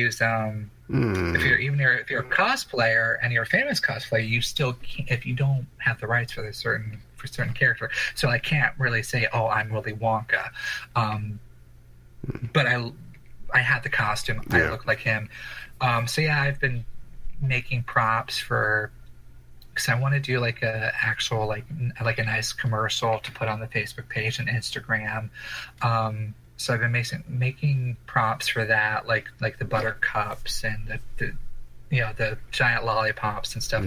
use if you're a cosplayer and you're a famous cosplayer, you still can't, if you don't have the rights for certain character. So I can't really say, oh, I'm Willy Wonka, but I had the costume. Yeah. I look like him. So yeah, I've been making props for, because I want to do like a actual like a nice commercial to put on the Facebook page and Instagram. So I've been making props for that, like the buttercups and the giant lollipops and stuff.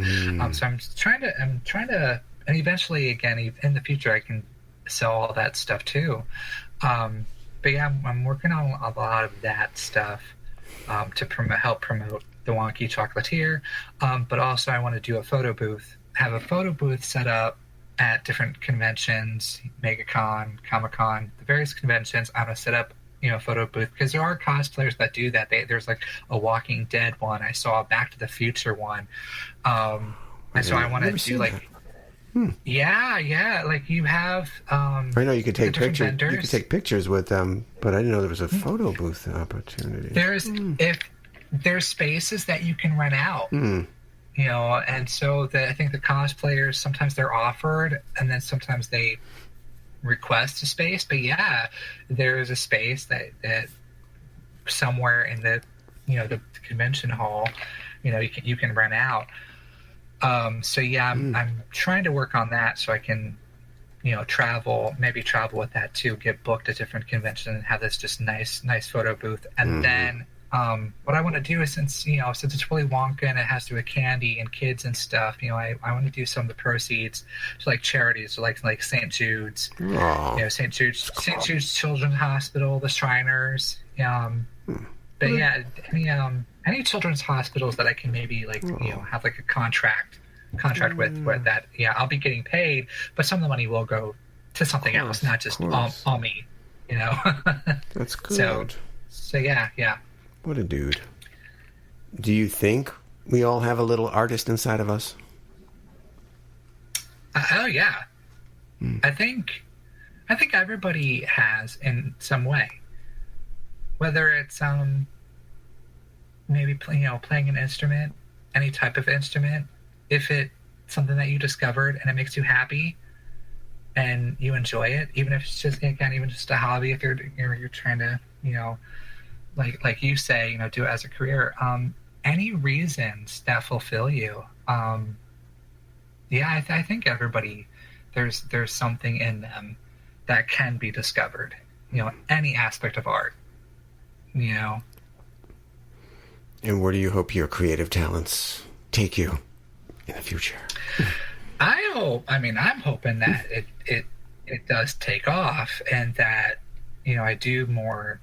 So I'm trying to, and eventually again in the future I can sell all that stuff too. But yeah, I'm working on a lot of that stuff to help promote the Wonky Chocolatier. But also I want to do have a photo booth set up at different conventions, MegaCon, Comic-Con, the various conventions. I'm going to set up, a photo booth, because there are cosplayers that do that. There's like a Walking Dead one. I saw a Back to the Future one. And so I want to do like... Yeah. Like you have. I know you could take pictures. You could take pictures with them, but I didn't know there was a photo booth opportunity. If there's spaces that you can rent out, and so I think the cosplayers sometimes they're offered, and then sometimes they request a space. But yeah, there's a space that somewhere in the the convention hall, you can rent out. So yeah, I'm trying to work on that so I can, travel with that too, get booked at different conventions and have this just nice photo booth. And then, what I want to do is since it's Willy Wonka and it has to do with candy and kids and stuff, I want to do some of the proceeds to like charities, like St. Jude's, St. Jude's Children's Hospital, the Shriners, but yeah, any children's hospitals that I can maybe have like a contract with where that I'll be getting paid, but some of the money will go to something else, not just all me. That's good. So yeah. What a dude. Do you think we all have a little artist inside of us? Oh yeah. I think everybody has in some way. Whether it's maybe playing an instrument, any type of instrument, if it's something that you discovered and it makes you happy and you enjoy it, even if it's just a hobby, if you're trying to like you say, do it as a career, any reasons that fulfill you, I think everybody there's something in them that can be discovered, any aspect of art. And where do you hope your creative talents take you in the future? I'm hoping that it does take off, and that I do more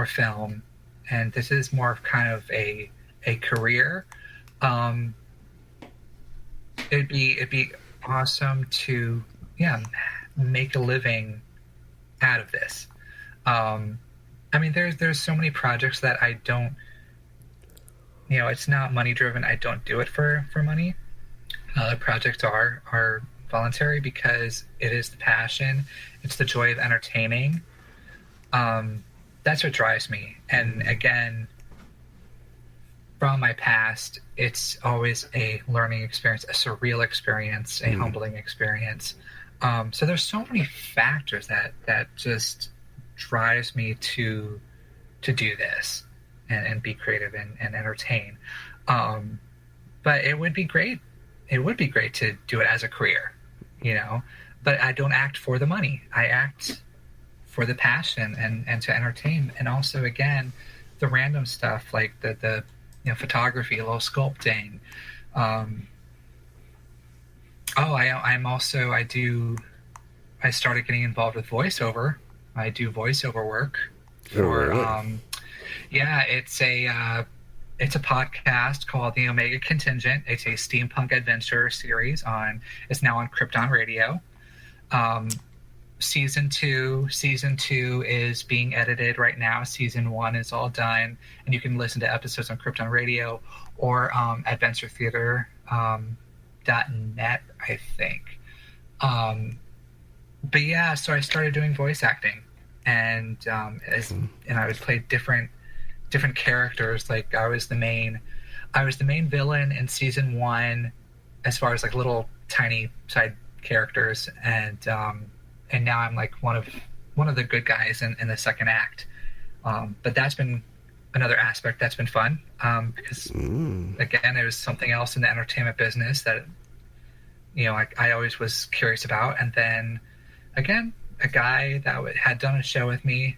film, and this is more of kind of a career. It'd be awesome to make a living out of this. There's so many projects that I don't, it's not money driven. I don't do it for money. Other projects are voluntary because it is the passion. It's the joy of entertaining. That's what drives me. And again, from my past, it's always a learning experience, a surreal experience, a humbling experience. So there's so many factors that just drives me to do this and be creative and entertain. But it would be great. It would be great to do it as a career, but I don't act for the money. I act for the passion and to entertain. And also, again, the random stuff like the photography, a little sculpting. I started getting involved with voiceover. I do voiceover work for, it's a podcast called The Omega Contingent. It's a steampunk adventure series it's now on Krypton Radio. Season two is being edited right now. Season 1 is all done, and you can listen to episodes on Krypton Radio or adventuretheater.net, I think. But yeah, so I started doing voice acting, and I would play different different characters. Like I was the main villain in season 1, as far as like little tiny side characters, and now I'm like one of the good guys in the second act. But that's been another aspect that's been fun, because again, it was something else in the entertainment business that I always was curious about. And then again, a guy that had done a show with me,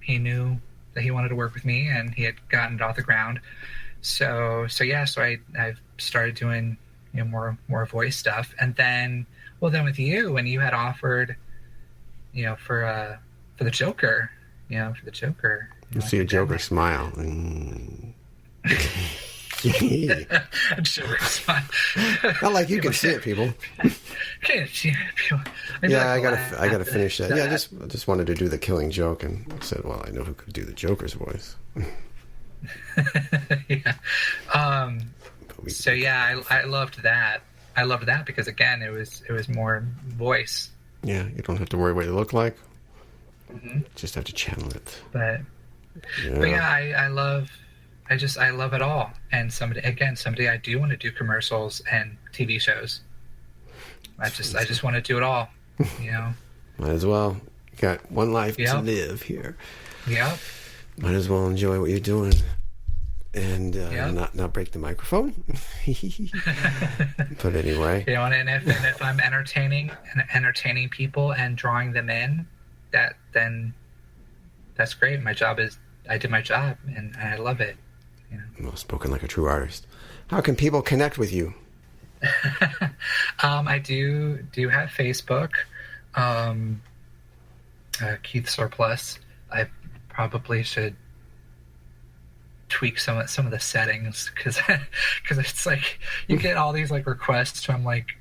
he knew that he wanted to work with me, and he had gotten it off the ground. So I've started doing more voice stuff. And then with you, when you had offered for the Joker, you see a Joker smile. Joker smile. Not like you can see it, people. Can't see people. Yeah, I gotta finish that. Yeah, I just wanted to do the Killing Joke, and said, well, I know who could do the Joker's voice. Yeah. I loved that. I loved that because again, it was more voice. Yeah, you don't have to worry what you look like. Mm-hmm. Just have to channel it. But I love it all. And someday I do want to do commercials and TV shows. I just want to do it all. Might as well. You got one life to live here. Yep. Might as well enjoy what you're doing, and not break the microphone. But anyway, and if I'm entertaining people and drawing them in, then that's great. I did my job, and I love it. Well, spoken like a true artist. How can people connect with you? I do have Facebook, Keith Surplus. I probably should tweak some of the settings because it's like you get all these like requests from like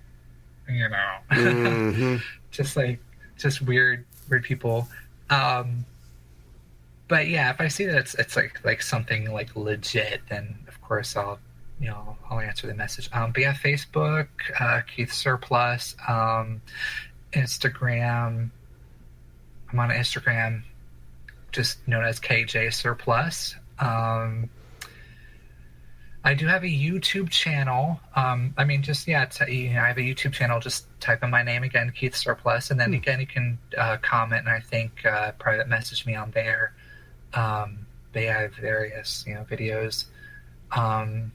mm-hmm. just weird people. But yeah, if I see that it's like something like legit, then of course I'll answer the message. But yeah, Facebook, Keith Surplus, Instagram. I'm on Instagram, just known as KJ Surplus. I do have a YouTube channel. I have a YouTube channel. Just type in my name again, Keith Surplus, and then again you can comment and I think private message me on there. They have various videos, and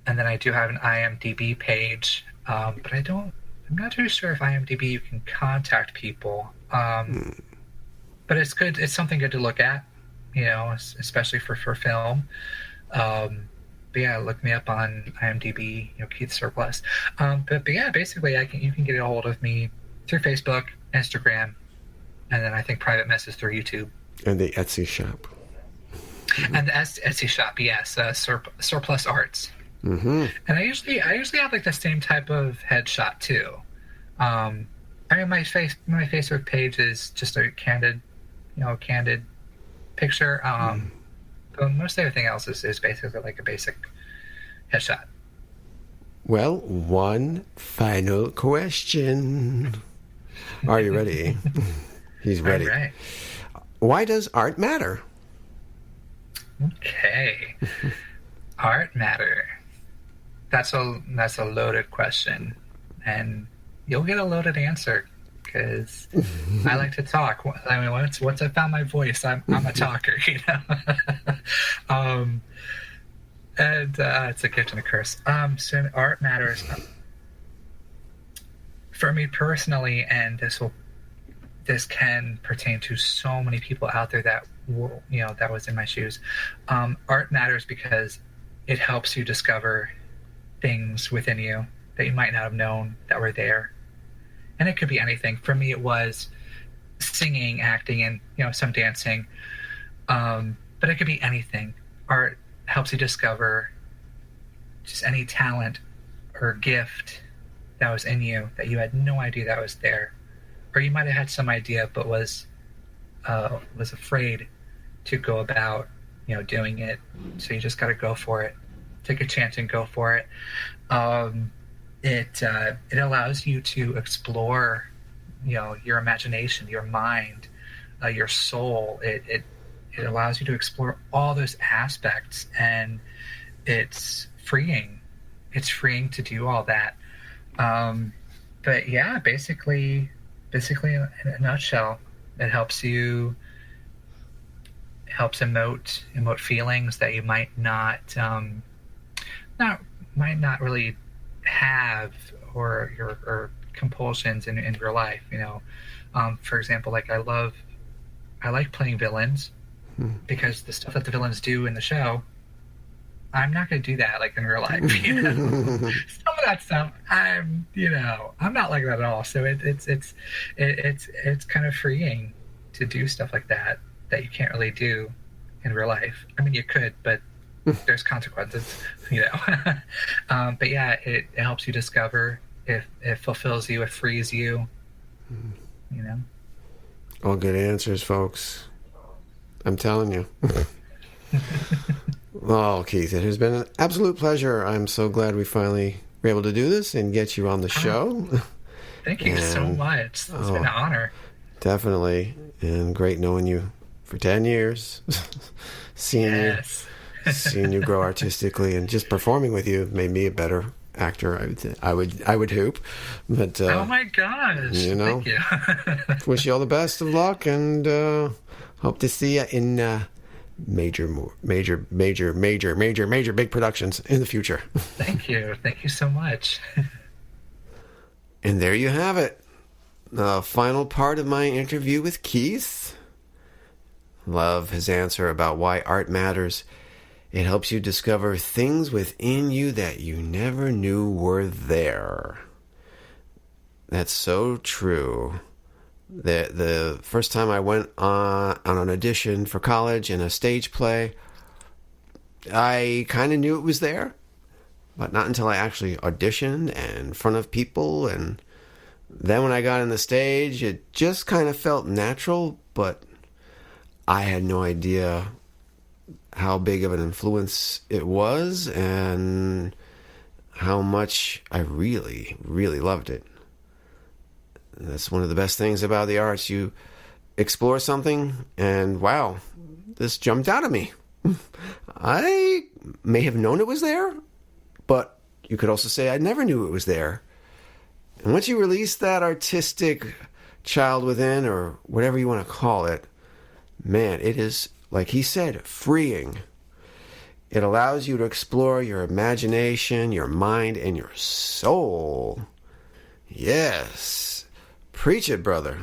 then I do have an IMDb page, but I'm not too sure if IMDb you can contact people. But it's good. It's something good to look at, especially for film. But yeah, look me up on IMDb, Keith Surplus. But yeah, basically, you can get a hold of me through Facebook, Instagram, and then I think private message through YouTube. And the Etsy shop. And the Etsy shop, yes, Surplus Arts. Mm-hmm. And I usually have like the same type of headshot too. My Facebook page is just a candid picture. But most everything else is basically like a basic headshot. Well, one final question. Are you ready? He's ready. All right. Why does art matter? Okay. Art matter. That's a loaded question, and you'll get a loaded answer because I like to talk. I mean, once I found my voice, I'm a talker, and it's a gift and a curse. So art matters for me personally, and this can pertain to so many people out there that was in my shoes. Art matters because it helps you discover things within you that you might not have known that were there. And it could be anything. For me, it was singing, acting, and some dancing. But it could be anything. Art helps you discover just any talent or gift that was in you that you had no idea that was there, or you might have had some idea but was afraid to go about doing it. So you just got to go for it. Take a chance and go for it. It allows you to explore your imagination, your mind, your soul. It it allows you to explore all those aspects, and it's freeing. It's freeing to do all that. But yeah, basically in a nutshell, it helps emote feelings that you might not really have, or compulsions in real life. For example, like I like playing villains because the stuff that the villains do in the show, I'm not going to do that like in real life. Some of that stuff, I'm not like that at all. So it's kind of freeing to do stuff like that you can't really do in real life. I mean, you could, but there's consequences, But yeah, it helps you discover. It fulfills you. It frees you. All good answers, folks. I'm telling you. Oh, Keith, it has been an absolute pleasure. I'm so glad we finally were able to do this and get you on the show. Thank you so much. It's been an honor. Definitely. And great knowing you for 10 years. Seeing you grow artistically, and just performing with you made me a better actor. I would hope. But oh my gosh. Thank you. Wish you all the best of luck, and hope to see you in major big productions in the future. Thank you so much. And there you have it, the final part of my interview with Keith. Love his answer about why art matters. It helps you discover things within you that you never knew were there. That's so true. The first time I went on an audition for college in a stage play, I kind of knew it was there, but not until I actually auditioned and in front of people. And then when I got on the stage, it just kind of felt natural, but I had no idea how big of an influence it was and how much I really, really loved it. That's one of the best things about the arts. You explore something and, wow, this jumped out at me. I may have known it was there, but you could also say I never knew it was there. And once you release that artistic child within, or whatever you want to call it, man, it is, like he said, freeing. It allows you to explore your imagination, your mind, and your soul. Yes. Preach it, brother.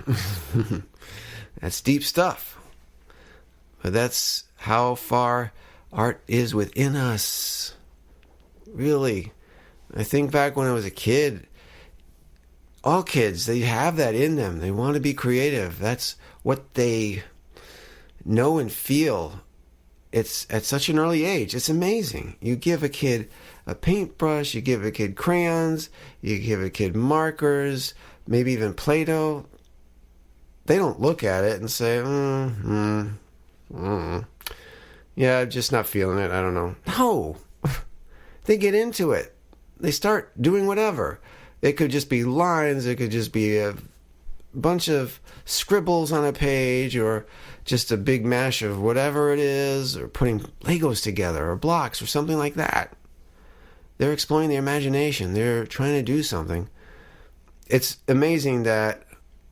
That's deep stuff. But that's how far art is within us. Really. I think back when I was a kid, all kids, they have that in them. They want to be creative. That's what they know and feel. It's at such an early age. It's amazing. You give a kid a paintbrush, you give a kid crayons, you give a kid markers, maybe even Play-Doh. They don't look at it and say, yeah, I'm just not feeling it. I don't know. No. They get into it. They start doing whatever. It could just be lines. It could just be a bunch of scribbles on a page, or just a big mash of whatever it is, or putting Legos together or blocks or something like that. They're exploring their imagination. They're trying to do something. It's amazing that,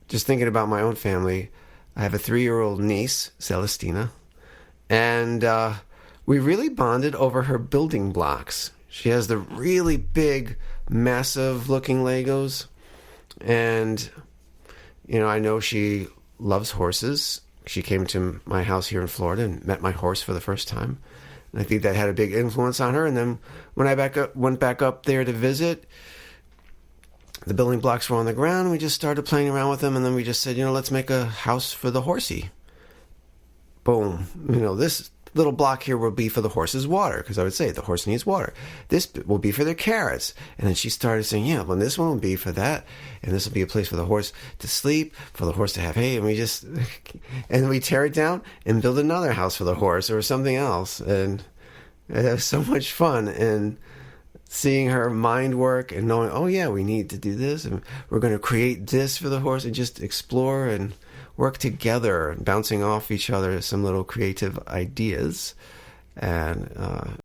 just thinking about my own family, I have a 3-year-old niece, Celestina, and we really bonded over her building blocks. She has the really big, massive-looking Legos, and, I know she loves horses. She came to my house here in Florida and met my horse for the first time. And I think that had a big influence on her. And then when I went back up there to visit, the building blocks were on the ground, and we just started playing around with them. And then we just said, let's make a house for the horsey. Boom. This little block here will be for the horse's water, because I would say the horse needs water. This will be for their carrots. And then she started saying, this one will be for that. And this will be a place for the horse to sleep, for the horse to have hay. And we tear it down and build another house for the horse or something else. And it was so much fun. And seeing her mind work and knowing, we need to do this, and we're going to create this for the horse, and just explore. And work together, bouncing off each other some little creative ideas. And